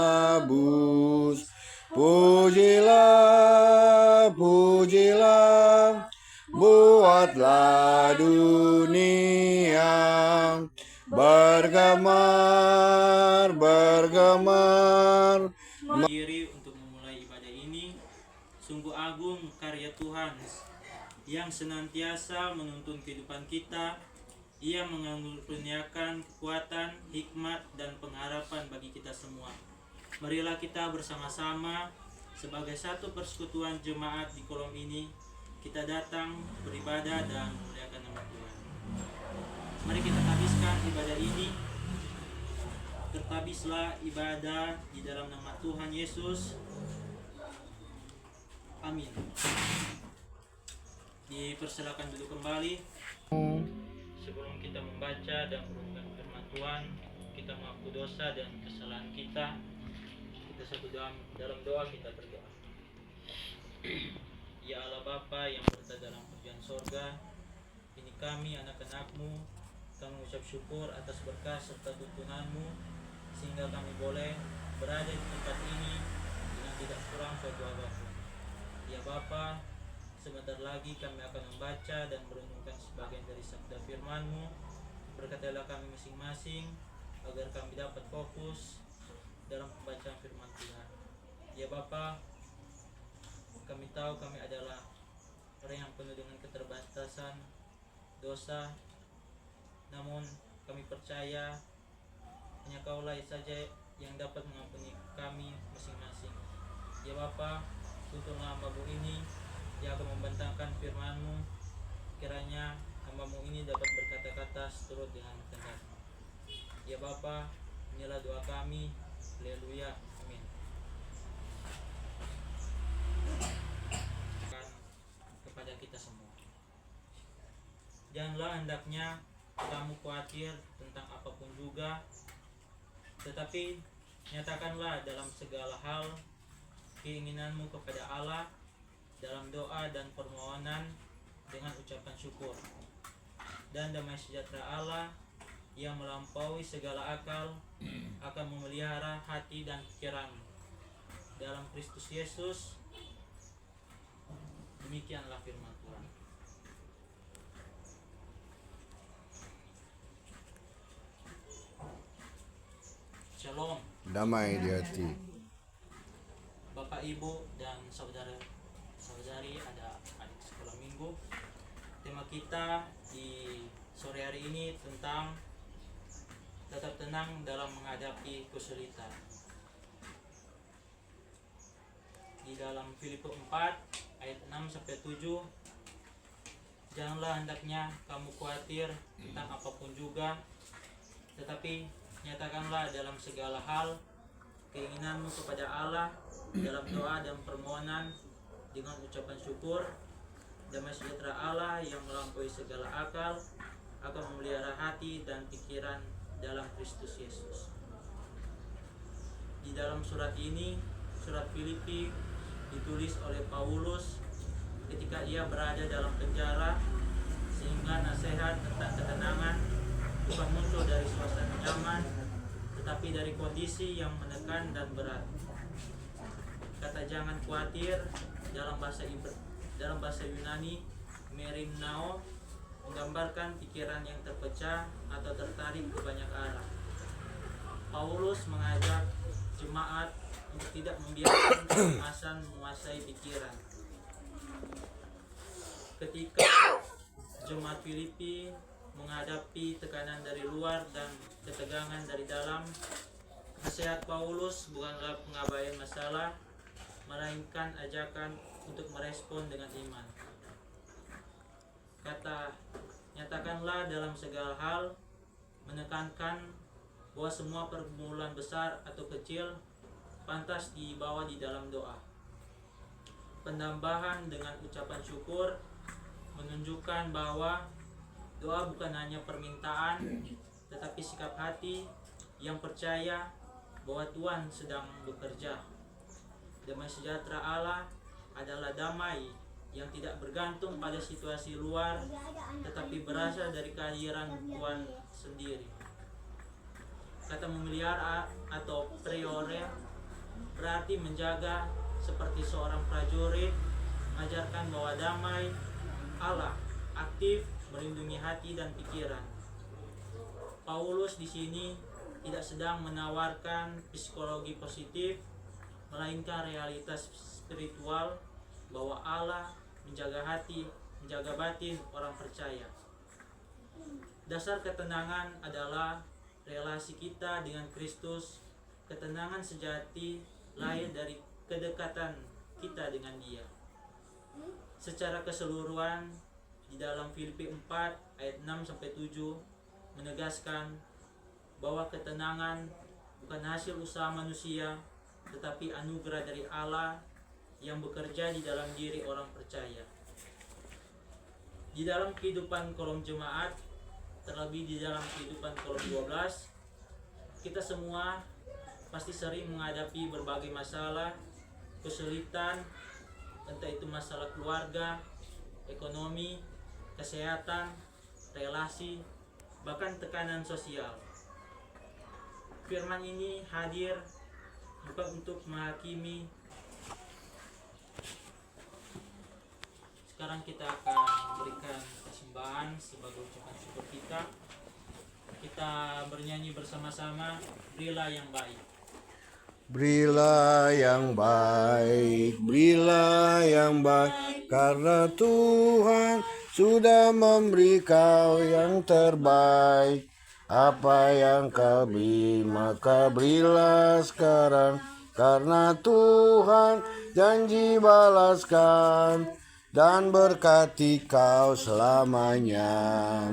menebus. Pujilah, pujilah, buatlah dunia bergemar, bergemar. Diri untuk memulai ibadah ini. Sungguh agung karya Tuhan yang senantiasa menuntun kehidupan kita. Ia mengaruniakan kekuatan, hikmat, dan pengharapan bagi kita semua. Marilah kita bersama-sama sebagai satu persekutuan jemaat di kolom ini, kita datang beribadah dan memuliakan nama Tuhan. Mari kita habiskan ibadah ini. Terhabislah ibadah di dalam nama Tuhan Yesus. Amin. Dipersilakan duduk kembali. Sebelum kita membaca dan merenungkan firman Tuhan, kita mengaku dosa dan kesalahan kita. Kita satu dalam doa kita berdoa. Ya Allah Bapa yang berada dalam kerajaan sorga, ini kami anak-anak-Mu, kami ucap syukur atas berkah serta tuntunan-Mu, sehingga kami boleh berada di tempat ini dengan tidak kurang suatu apapun. Ya Bapa, sebentar lagi kami akan membaca dan merenungkan sebagian dari sabda firman-Mu. Berkatilah kami masing-masing agar kami dapat fokus dalam pembacaan firman Tuhan. Ya Bapa, kami tahu kami adalah orang yang penuh dengan keterbatasan, dosa, namun kami percaya hanya Kaulah saja yang dapat mengampuni kami masing-masing. Ya Bapa, tuntunlah hamba-Mu ini yang akan membentangkan firman-Mu. Kiranya hamba-Mu ini dapat berkata-kata seturut dengan kehendak-Mu. Ya Bapa, inilah doa kami. Haleluya. Amin. Kepada kita semua, janganlah hendaknya kamu khawatir tentang apapun juga, tetapi nyatakanlah dalam segala hal keinginanmu kepada Allah dalam doa dan permohonan dengan ucapan syukur. Dan damai sejahtera Allah yang melampaui segala akal akan memelihara hati dan pikiranmu dalam Kristus Yesus. Demikianlah firman Tuhan. Shalom. Damai di hati. Bapak, Ibu, dan saudara-saudari, ada adik sekolah minggu. Tema kita di sore hari ini tentang tetap tenang dalam menghadapi kesulitan. Di dalam Filipi 4 ayat 6-7, janganlah hendaknya kamu khawatir tentang apapun juga, tetapi nyatakanlah dalam segala hal keinginanmu kepada Allah dalam doa dan permohonan dengan ucapan syukur. Damai sejahtera Allah yang melampaui segala akal akan memelihara hati dan pikiran dalam Kristus Yesus. Di dalam surat ini, surat Filipi, ditulis oleh Paulus ketika ia berada dalam penjara, sehingga nasihat tentang ketenangan bukan muncul dari suasana nyaman, tetapi dari kondisi yang menekan dan berat. Kata jangan khawatir dalam bahasa Yunani merimnao menggambarkan pikiran yang terpecah atau tertarik ke banyak arah. Paulus mengajak jemaat untuk tidak membiarkan kecemasan menguasai pikiran. Ketika jemaat Filipi menghadapi tekanan dari luar dan ketegangan dari dalam, nasihat Paulus bukanlah pengabaian masalah, melainkan ajakan untuk merespon dengan iman. Kata nyatakanlah dalam segala hal menekankan bahwa semua pergumulan besar atau kecil pantas dibawa di dalam doa. Penambahan dengan ucapan syukur menunjukkan bahwa doa bukan hanya permintaan, tetapi sikap hati yang percaya bahwa Tuhan sedang bekerja. Damai sejahtera Allah adalah damai yang tidak bergantung pada situasi luar, tetapi berasal dari kehadiran Tuhan sendiri. Kata memelihara atau priore berarti menjaga seperti seorang prajurit, mengajarkan bahwa damai Allah aktif melindungi hati dan pikiran. Paulus di sini tidak sedang menawarkan psikologi positif, melainkan realitas spiritual bahwa Allah menjaga hati, menjaga batin orang percaya. Dasar ketenangan adalah relasi kita dengan Kristus. Ketenangan sejati lahir dari kedekatan kita dengan Dia. Secara keseluruhan di dalam Filipi 4 ayat 6 sampai 7 menegaskan bahwa ketenangan bukan hasil usaha manusia, tetapi anugerah dari Allah yang bekerja di dalam diri orang percaya. Di dalam kehidupan kolom jemaat, terlebih di dalam kehidupan kolom 12, kita semua pasti sering menghadapi berbagai masalah, kesulitan, entah itu masalah keluarga, ekonomi, kesehatan, relasi, bahkan tekanan sosial. Firman ini hadir bukan untuk menghakimi. Sekarang kita akan memberikan persembahan sebagai ucapan syukur kita. Kita bernyanyi bersama-sama, Berilah yang baik. Berilah yang baik, berilah yang baik, karena Tuhan sudah memberi kau yang terbaik. Apa yang kau beri, maka berilah sekarang, karena Tuhan janji balaskan dan berkati kau selamanya.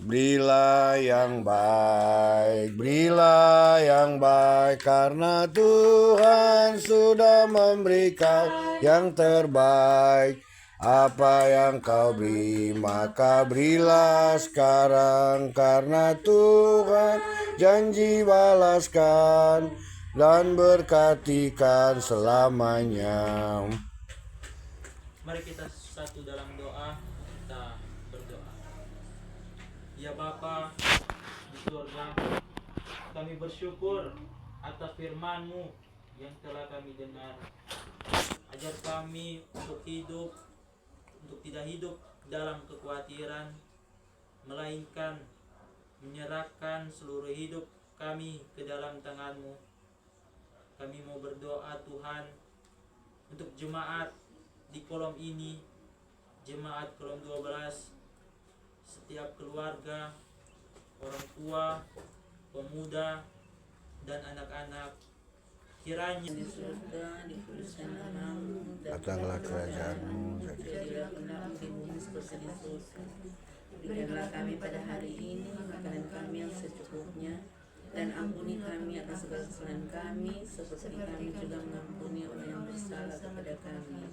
Berilah yang baik, berilah yang baik, karena Tuhan sudah memberi kau yang terbaik. Apa yang kau beri, maka berilah sekarang, karena Tuhan janji balaskan dan berkatikan selamanya. Mari kita satu dalam doa, kita berdoa. Ya Bapa di surga, kami bersyukur atas firman-Mu yang telah kami dengar. Ajar kami untuk tidak hidup dalam kekhawatiran, melainkan menyerahkan seluruh hidup kami ke dalam tangan-Mu. Kami mau berdoa Tuhan untuk jemaat di kolom ini, jemaat kolom 12, setiap keluarga, orang tua, pemuda, dan anak-anak. Kiranya di surga, dikuduskan namamu, Datanglah kerajaanmu, jadilah kehendakmu di bumi seperti di surga. Berikanlah kami pada hari ini makanan kami yang secukupnya, dan ampuni kami atas segala kesalahan kami, seperti kami juga mengampuni orang yang bersalah kepada kami.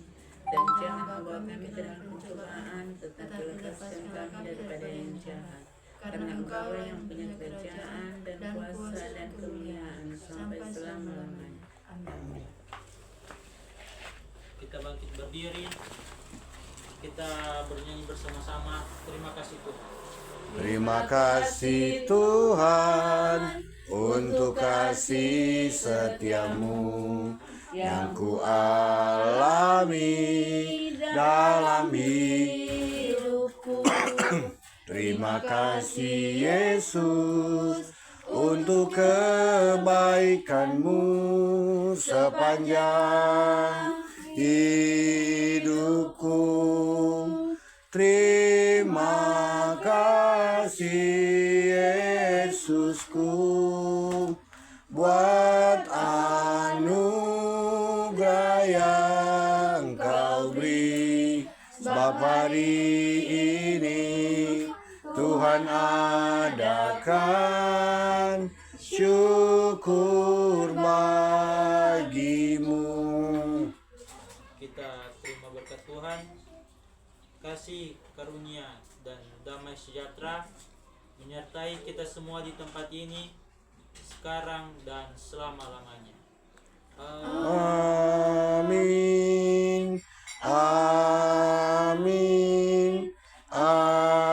Dan jangan membawa kami ke dalam pencobaan, tetapi lepaskan kami daripada yang jahat. Karena Engkau yang punya kerajaan dan kuasa dan kemuliaan sampai selama-lamanya. Amin. kita bangkit berdiri, kita bernyanyi bersama-sama. Terima kasih Tuhan. Terima kasih Tuhan untuk kasih setiamu yang ku alami dalam hidupku. Terima kasih Yesus untuk kebaikan-Mu sepanjang hidupku. Terima kasih Yesusku buat anugerah yang Kau beri. Sebab hari ini Tuhan adakan syukur bagimu. Kita terima berkat Tuhan, kasih karunia dan damai sejahtera menyertai kita semua di tempat ini sekarang dan selama-lamanya. Amin. Amin. Amin.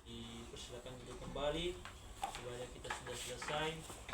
Dipersilakan duduk kembali. Ibadah kita sudah selesai. selesai.